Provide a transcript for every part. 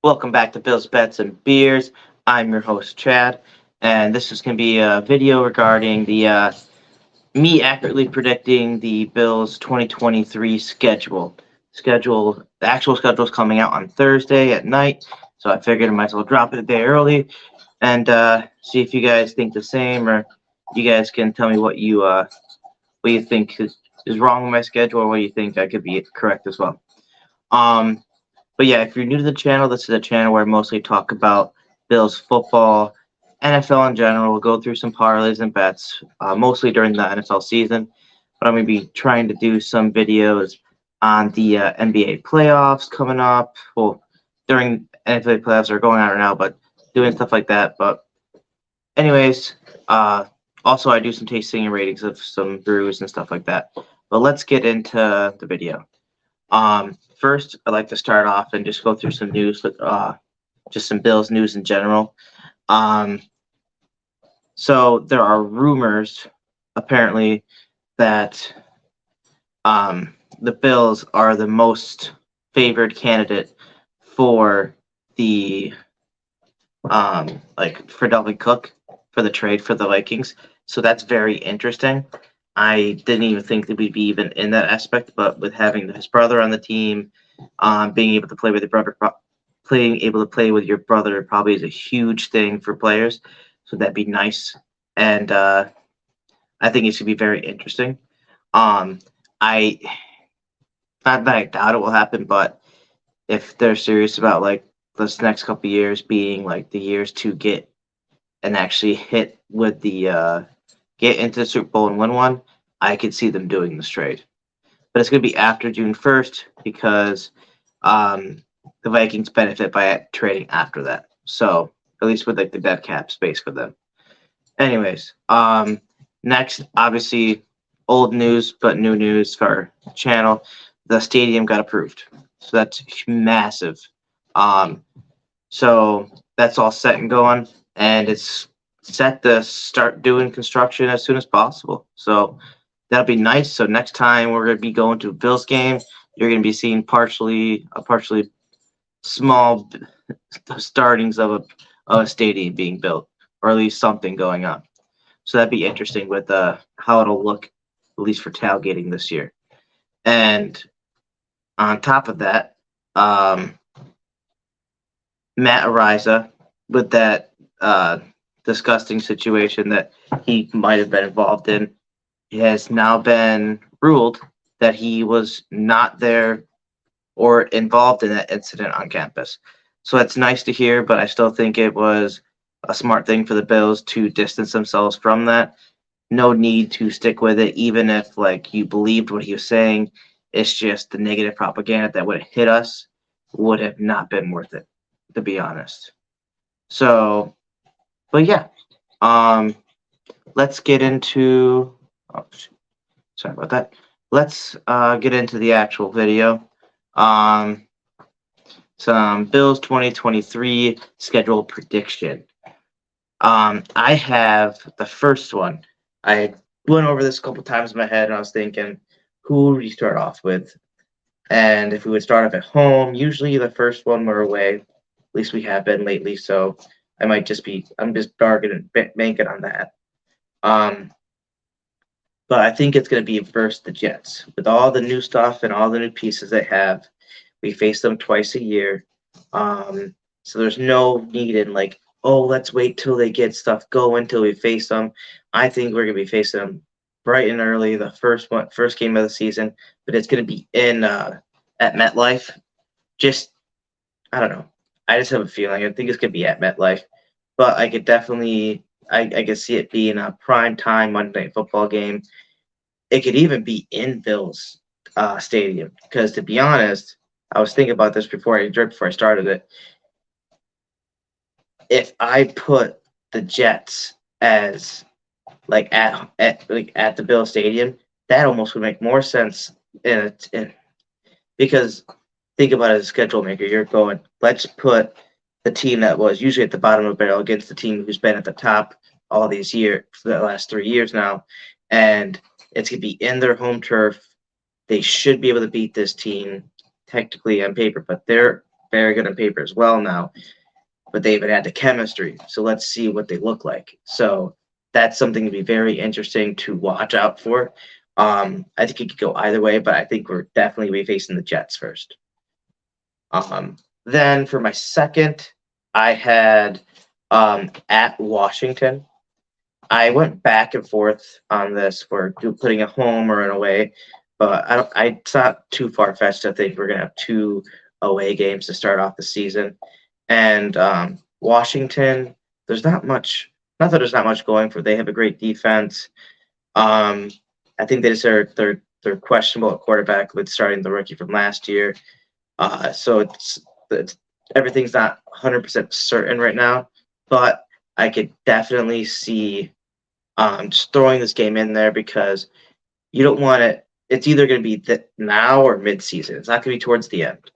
Welcome back to Bill's Bets and Beers. I'm your host, Chad, and this is going to be a video regarding the me accurately predicting the Bills 2023 schedule. The actual schedule is coming out on Thursday at night, so I figured I might as well drop it a day early and see if you guys think the same, or you guys can tell me what you think is wrong with my schedule, or what you think I could be correct as well. Um, but yeah, if you're new to the channel, this is a channel where I mostly talk about Bills football, NFL in general. We'll go through some parlays and bets, mostly during the NFL season. But I'm going to be trying to do some videos on the NBA playoffs coming up. Well, during NFL playoffs are going on right now, but doing stuff like that. But anyways, also I do some tasting and ratings of some brews and stuff like that. But let's get into the video. First, I'd like to start off and just go through some news, just some Bills news in general. So there are rumors, apparently, that the Bills are the most favored candidate for the for Dalvin Cook for the trade for the Vikings. So that's very interesting. I didn't even think that we'd be even in that aspect, but with having his brother on the team, being able to play with your brother, probably is a huge thing for players. So that'd be nice, and I think it should be very interesting. I not that I doubt it will happen, but if they're serious about like this next couple years being like the years to get and actually hit with the get into the Super Bowl and win one, I could see them doing this trade. But it's going to be after June 1st because the Vikings benefit by trading after that. So at least with like the dead cap space for them. Anyways, next, obviously, old news but new news for our channel. The stadium got approved, so that's massive. So that's all set and going, and it's set to start doing construction as soon as possible. So that'll be nice. So next time we're going to be going to a Bills game, you're going to be seeing partially small startings of a stadium being built, or at least something going on. So that'd be interesting with how it'll look, at least for tailgating this year. And on top of that, Matt Ariza, with that disgusting situation that he might have been involved in, has now been ruled that he was not there or involved in that incident on campus. So that's nice to hear, but I still think it was a smart thing for the Bills to distance themselves from that. No need to stick with it, even if like you believed what he was saying. It's just the negative propaganda that would have hit us would have not been worth it, to be honest. So, but yeah, let's get into. Oh, sorry about that. Let's get into the actual video. Some Bills 2023 schedule prediction. I have the first one. I went over this a couple times in my head, and I was thinking, who would we start off with? And if we would start off at home, usually the first one we're away. At least we have been lately, so I'm just bargaining, banking on that. But I think it's going to be versus the Jets. With all the new stuff and all the new pieces they have, we face them twice a year. So there's no need in like, oh, let's wait till they get stuff going till we face them. I think we're going to be facing them bright and early, the first game of the season, but it's going to be in at MetLife. I don't know. I just have a feeling. I think it's going to be at MetLife, but I could definitely I could see it being a prime time Monday Night Football game. It could even be in Bills Stadium because, to be honest, I was thinking about this before I started it. If I put the Jets as like at the Bills Stadium, that almost would make more sense because think about it as a schedule maker. You're going, let's put the team that was usually at the bottom of the barrel against the team who's been at the top all these years for the last 3 years now, and it's going to be in their home turf. They should be able to beat this team technically on paper, but their very good on paper as well now, but they even had the chemistry. So let's see what they look like. So that's something to be very interesting to watch out for. I think it could go either way, but I think we're definitely be facing the Jets first. Then for my second, I had at Washington. I went back and forth on this for putting a home or an away, but it's not too far fetched to think we're gonna have two away games to start off the season. And Washington, there's not much. Not that there's not much going for. They have a great defense. Um, I think they just are they're questionable at quarterback with starting the rookie from last year. So it's everything's not 100% certain right now, but I could definitely see just throwing this game in there because you don't want it. It's either going to be now or mid-season. It's not going to be towards the end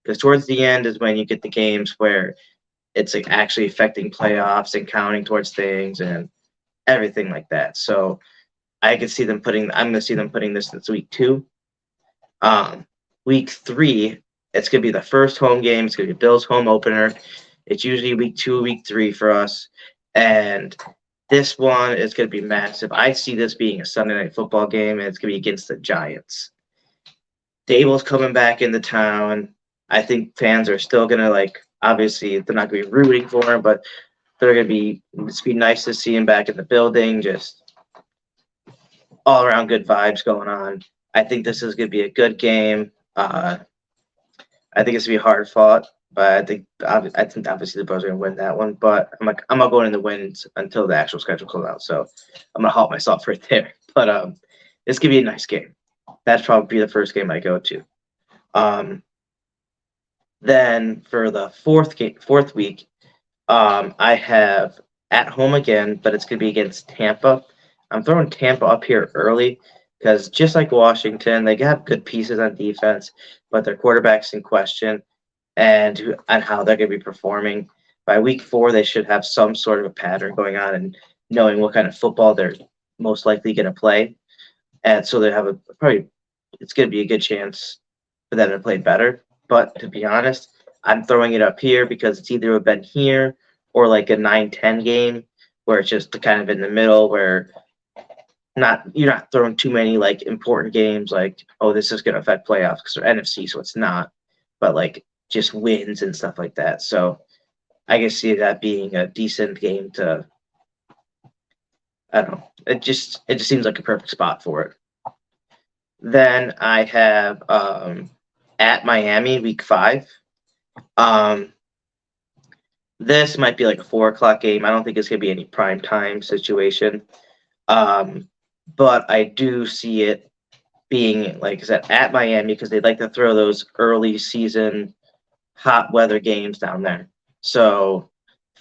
because towards the end is when you get the games where it's like actually affecting playoffs and counting towards things and everything like that. So I could see them putting. I'm going to see them putting this in week 2. Week 3, it's going to be the first home game. It's going to be Bills' home opener. It's usually week 2, week 3 for us, and this one is going to be massive. I see this being a Sunday night football game, and it's going to be against the Giants. Dable's coming back into town. I think fans are still going to obviously they're not going to be rooting for him, but they're going to be, it's be nice to see him back in the building, just all around good vibes going on. I think this is going to be a good game. I think it's going to be hard fought, but I think obviously the Bills are going to win that one. But I'm not going in the wins until the actual schedule comes out, so I'm going to halt myself right there. But it's going to be a nice game. That's probably the first game I go to. Then for the fourth week, I have at home again, but it's going to be against Tampa. I'm throwing Tampa up here early because just like Washington, they have good pieces on defense, but their quarterback's in question and how they're going to be performing. By week 4, they should have some sort of a pattern going on and knowing what kind of football they're most likely going to play. And so they have it's going to be a good chance for them to play better. But to be honest, I'm throwing it up here because it's either been here or like a 9-10 game where it's just kind of in the middle where you're not throwing too many important games this is going to affect playoffs because they're NFC, so it's not, but just wins and stuff like that. So I can see that being a decent game to. I don't know. It just seems like a perfect spot for it. Then I have at Miami week 5. This might be like a 4:00 game. I don't think it's gonna be any prime time situation. But I do see it being, like I said, at Miami because they'd like to throw those early season hot weather games down there. So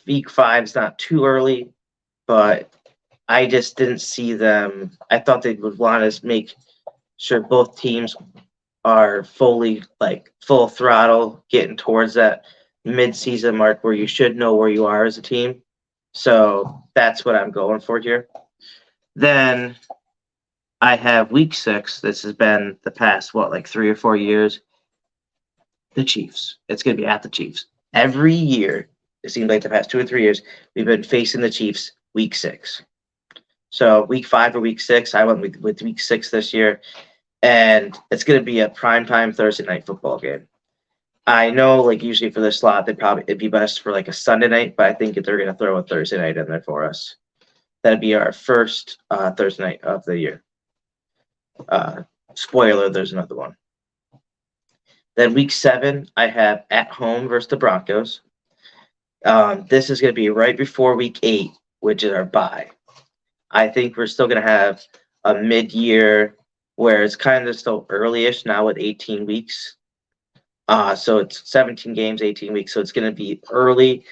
week 5 is not too early, but I just didn't see them. I thought they would want to make sure both teams are fully full throttle getting towards that mid-season mark where you should know where you are as a team. So that's what I'm going for here. Then I have week 6. This has been the past 3 or 4 years. The Chiefs. It's going to be at the Chiefs. Every year, it seems like the past 2 or 3 years, we've been facing the Chiefs week 6. So week 5 or week 6, I went with week 6 this year, and it's going to be a primetime Thursday night football game. I know, usually for this slot, it'd be best for a Sunday night, but I think they're going to throw a Thursday night in there for us. That'd be our first Thursday night of the year. Spoiler, there's another one. Then week 7, I have at home versus the Broncos. This is going to be right before week 8, which is our bye. I think we're still going to have a mid-year where it's kind of still early-ish now with 18 weeks. So it's 17 games, 18 weeks. So it's going to be early,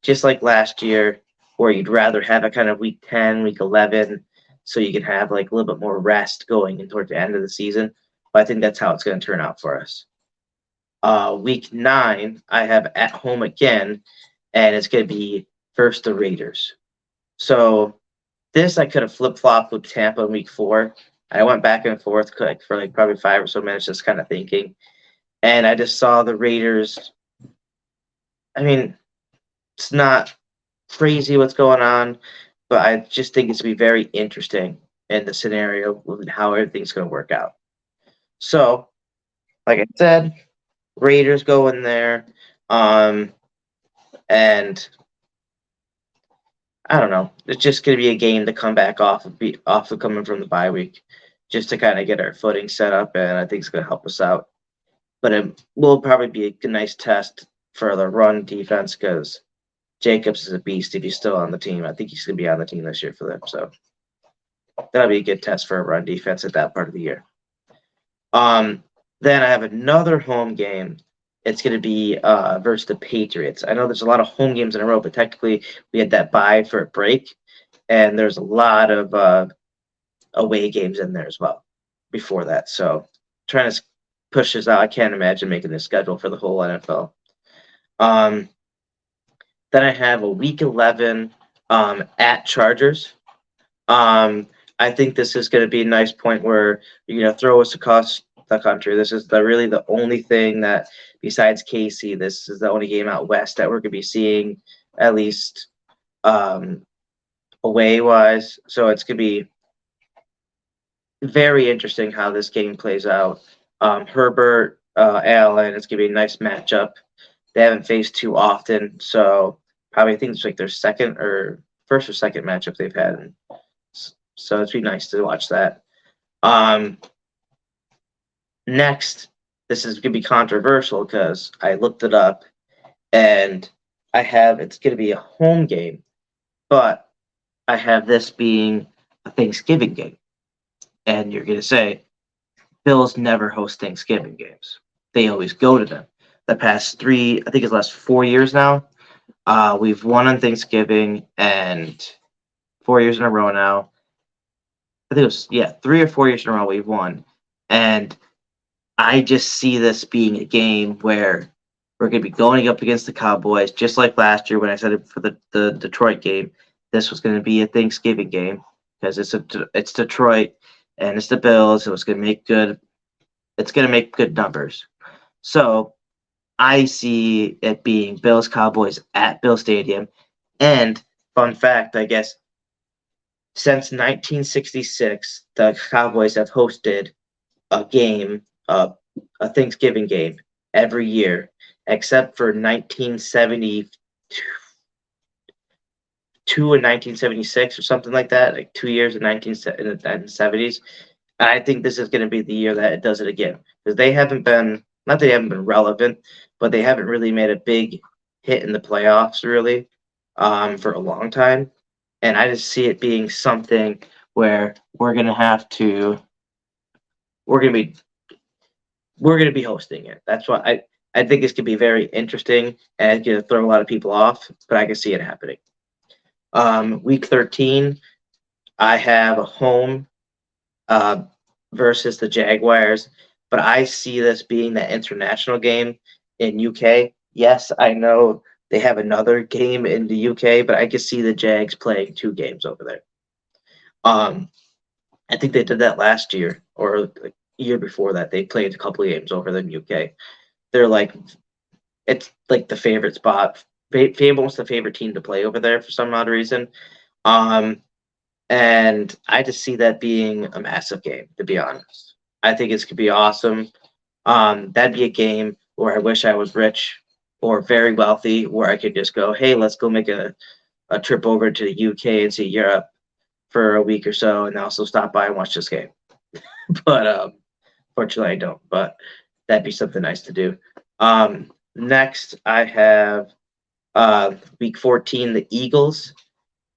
just like last year, where you'd rather have a kind of week 10, week 11, so you can have a little bit more rest going in towards the end of the season. But I think that's how it's going to turn out for us. Week 9, I have at home again, and it's going to be first the Raiders. So this I could have flip-flopped with Tampa in week 4. I went back and forth for probably 5 or so minutes just kind of thinking. And I just saw the Raiders I mean, it's not crazy what's going on, but I just think it's going to be very interesting in the scenario of how everything's going to work out. So, like I said, Raiders go in there, and I don't know. It's just going to be a game to come back off of coming from the bye week, just to kind of get our footing set up, and I think it's going to help us out. But it will probably be a nice test for the run defense because Jacobs is a beast if he's still on the team. I think he's going to be on the team this year for them, so that'll be a good test for a run defense at that part of the year. Then I have another home game. It's going to be versus the Patriots. I know there's a lot of home games in a row, but technically we had that bye for a break, and there's a lot of away games in there as well before that. So trying to push this out. I can't imagine making this schedule for the whole NFL. Then I have a Week 11 at Chargers. I think this is going to be a nice point where you're going to throw us across the country. This is really the only thing that, besides KC, this is the only game out west that we're going to be seeing, at least away-wise. So it's going to be very interesting how this game plays out. Herbert, Allen, it's going to be a nice matchup. They haven't faced too often, so probably I think it's like their first or second matchup they've had. So it'd be nice to watch that. Next, this is going to be controversial because I looked it up, and it's going to be a home game, but I have this being a Thanksgiving game. And you're going to say, Bills never host Thanksgiving games. They always go to them. The past I think it's the last 4 years now, we've won on Thanksgiving, and 4 years in a row now. I think it was 3 or 4 years in a row we've won, and I just see this being a game where we're going to be going up against the Cowboys, just like last year when I said it for the Detroit game. This was going to be a Thanksgiving game because it's Detroit and it's the Bills, so it's going to make good. It's going to make good numbers. So I see it being Bills Cowboys at Bill Stadium, and fun fact, I guess. Since 1966, the Cowboys have hosted a game, a Thanksgiving game, every year, except for 1972 and 1976 or something like that, like 2 years in the 1970s. I think this is going to be the year that it does it again because they haven't been, not that they haven't been relevant, but they haven't really made a big hit in the playoffs really for a long time. And I just see it being something where we're gonna be hosting it. That's why I think this could be very interesting and it's gonna throw a lot of people off, but I can see it happening. Week 13, I have a home versus the Jaguars, but I see this being that international game in UK. Yes, I know they have another game in the UK, but I can see the Jags playing 2 games over there. I think they did that last year or the year before that. They played a couple of games over the UK. It's like the favorite spot. Fable's the favorite team to play over there for some odd reason. And I just see that being a massive game, to be honest. I think it's going to be awesome. That'd be a game where I wish I was rich or very wealthy, where I could just go, hey, let's go make a trip over to the UK and see Europe for a week or so and also stop by and watch this game. But fortunately I don't, but that'd be something nice to do. Next, I have week 14, the Eagles,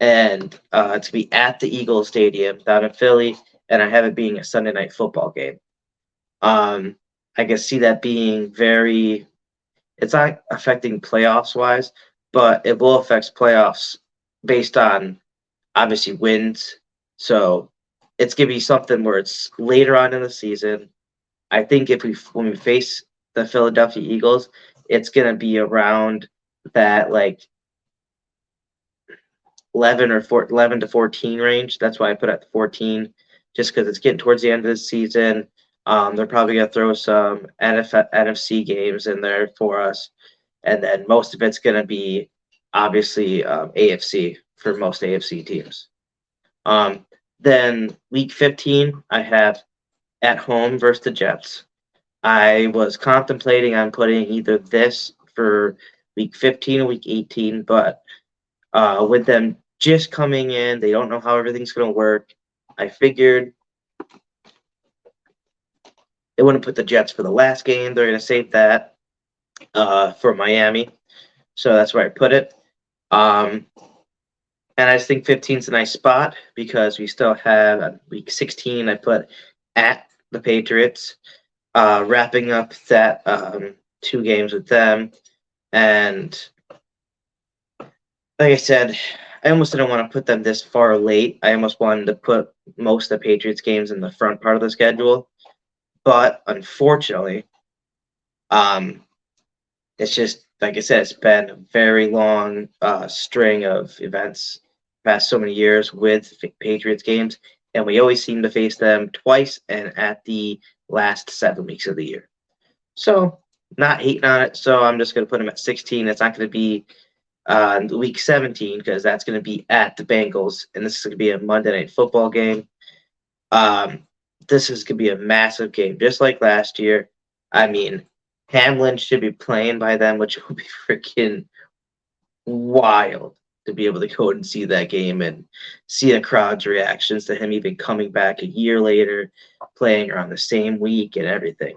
and it's going to be at the Eagles Stadium down in Philly, and I have it being a Sunday night football game. I can see that being it's not affecting playoffs wise, but it will affect playoffs based on obviously wins. So it's going to be something where it's later on in the season. I think when we face the Philadelphia Eagles, it's going to be around that like 11 to 14 range. That's why I put at 14, just because it's getting towards the end of the season. They're probably going to throw some NFC games in there for us. and then most of it's going to be obviously AFC for most AFC teams. Um, then week 15, I have at home versus the Jets. I was contemplating on putting either this for week 15 or week 18, but with them just coming in, they don't know how everything's going to work. I figured they wouldn't put the Jets for the last game. They're going to save that for Miami. So that's where I put it. And I just think 15 is a nice spot because we still have week 16. I put at the Patriots, wrapping up that 2 games with them. And like I said, I almost didn't want to put them this far late. I almost wanted to put most of the Patriots games in the front part of the schedule. But unfortunately, it's just, like I said, it's been a very long string of events past so many years with Patriots games, and we always seem to face them twice and at the last 7 weeks of the year. So, not hating on it. So I'm just going to put them at 16. It's not going to be week 17 because that's going to be at the Bengals, and this is going to be a Monday Night Football game. This is going to be a massive game, just like last year. I mean, Hamlin should be playing by then, which will be freaking wild to be able to go and see that game and see the crowd's reactions to him even coming back a year later, playing around the same week and everything.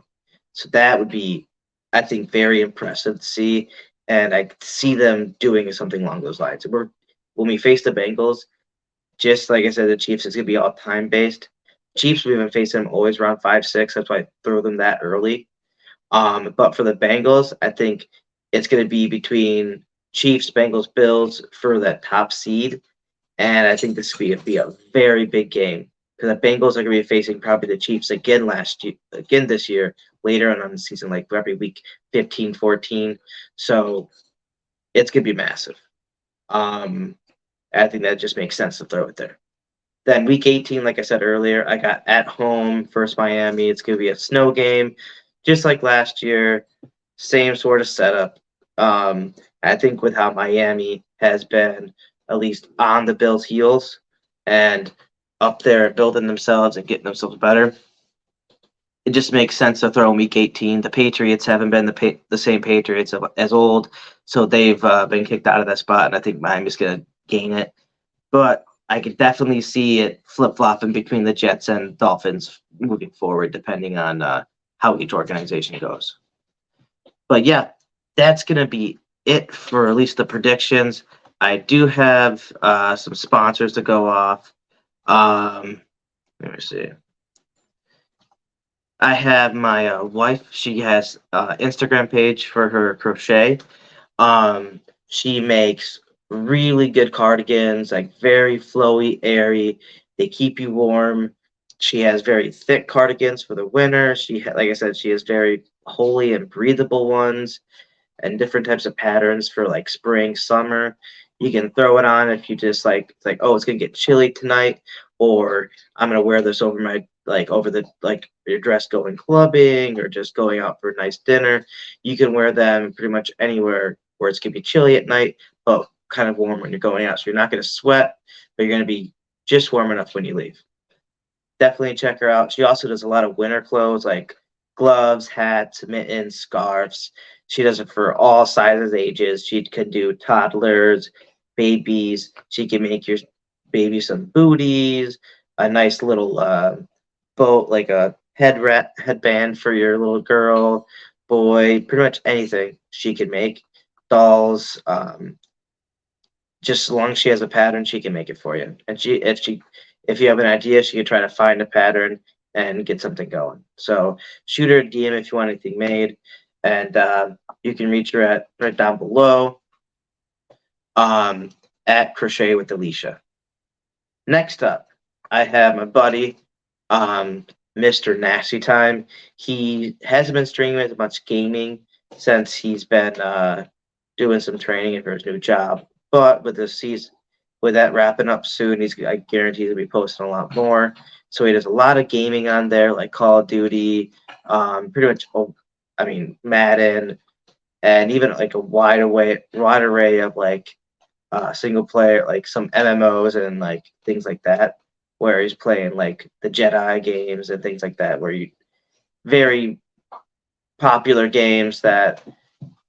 So that would be, I think, very impressive to see. And I could see them doing something along those lines. When we face the Bengals, just like I said, the Chiefs, it's going to be all time based. Chiefs, we've been facing them always around 5-6. That's why I throw them that early. But for the Bengals, I think it's going to be between Chiefs, Bengals, Bills for that top seed. And I think this will be a very big game because the Bengals are going to be facing probably the Chiefs again this year, later on in the season, like every week 15, 14. So it's going to be massive. I think that just makes sense to throw it there. Then week 18, like I said earlier, I got at home versus Miami. It's going to be a snow game, just like last year. Same sort of setup. I think with how Miami has been at least on the Bills' heels and up there building themselves and getting themselves better, it just makes sense to throw in week 18. The Patriots haven't been the same Patriots as old, so they've been kicked out of that spot, and I think Miami's going to gain it. But I could definitely see it flip-flopping between the Jets and Dolphins moving forward, depending on how each organization goes. But yeah, that's going to be it for at least the predictions. I do have some sponsors to go off. Let me see. I have my wife. She has an Instagram page for her crochet. She makes really good cardigans, like very flowy, airy. They keep you warm. She has very thick cardigans for the winter. Like I said, she has very holy and breathable ones and different types of patterns for like spring, summer. You can throw it on if you just it's like, oh, it's gonna get chilly tonight, or I'm gonna wear this over your dress going clubbing or just going out for a nice dinner. You can wear them pretty much anywhere where it's gonna be chilly at night, but kind of warm when you're going out. So you're not gonna sweat, but you're gonna be just warm enough when you leave. Definitely check her out. She also does a lot of winter clothes like gloves, hats, mittens, scarves. She does it for all sizes, ages. She can do toddlers, babies. She can make your baby some booties, a nice little boat, like a headband for your little girl, boy, pretty much anything she can make. Dolls, just as long as she has a pattern, she can make it for you. And if you have an idea, she can try to find a pattern and get something going. So shoot her a DM if you want anything made, and you can reach her at right down below at Crochet with Alicia. Next up, I have my buddy, Mr. Nasty Time. He hasn't been streaming as much gaming since he's been doing some training for his new job. But with that wrapping up soon, I guarantee he'll be posting a lot more. So he does a lot of gaming on there, like Call of Duty, pretty much. Madden, and even like a wide array of like single player, like some MMOs and like things like that, where he's playing like the Jedi games and things like that, where you very popular games that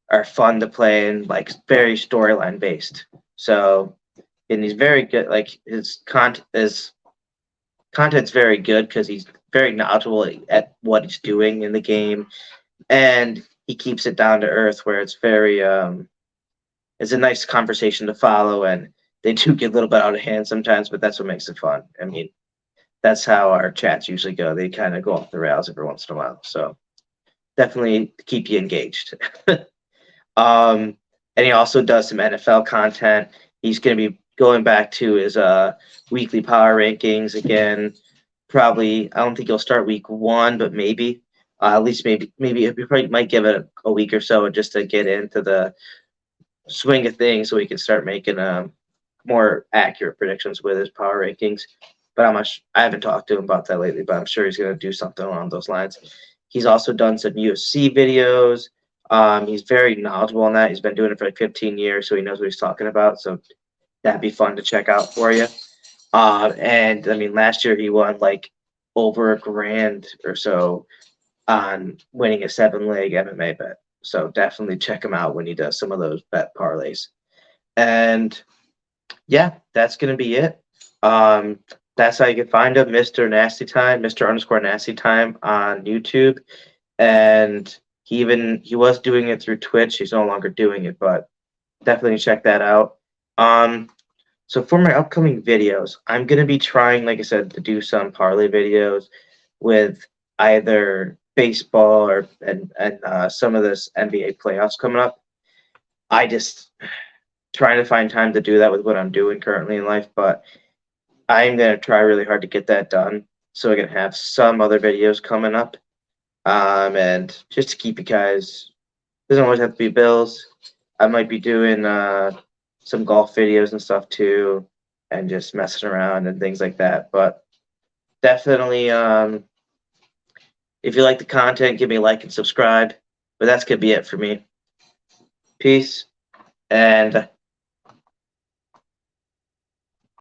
are fun to play and like very storyline based. So, and he's very good. Like his content's very good because he's very knowledgeable at what he's doing in the game, and he keeps it down to earth where it's very it's a nice conversation to follow, and they do get a little bit out of hand sometimes, but that's what makes it fun. I mean, that's how our chats usually go. They kind of go off the rails every once in a while. So definitely keep you engaged. And he also does some NFL content. He's going to be going back to his weekly power rankings again. Probably, I don't think he'll start week 1, but maybe at least maybe he probably might give it a week or so just to get into the swing of things, so he can start making more accurate predictions with his power rankings. But I haven't talked to him about that lately, but I'm sure he's going to do something along those lines. He's also done some UFC videos. He's very knowledgeable on that. He's been doing it for like 15 years, so he knows what he's talking about. So that'd be fun to check out for you. And I mean, last year he won like over $1,000 or so on winning a 7-leg MMA bet. So definitely check him out when he does some of those bet parlays. And yeah, that's gonna be it. That's how you can find him, Mr. Nasty Time, Mr. underscore Nasty Time on YouTube. And he was doing it through Twitch. He's no longer doing it, but definitely check that out. So for my upcoming videos, I'm gonna be trying, like I said, to do some parlay videos with either baseball or and some of this NBA playoffs coming up. I just trying to find time to do that with what I'm doing currently in life, but I'm gonna try really hard to get that done so I can have some other videos coming up. And just to keep you guys, doesn't always have to be Bills. I might be doing some golf videos and stuff too, and just messing around and things like that. But definitely, if you like the content, give me a like and subscribe. But that's gonna be it for me. Peace, and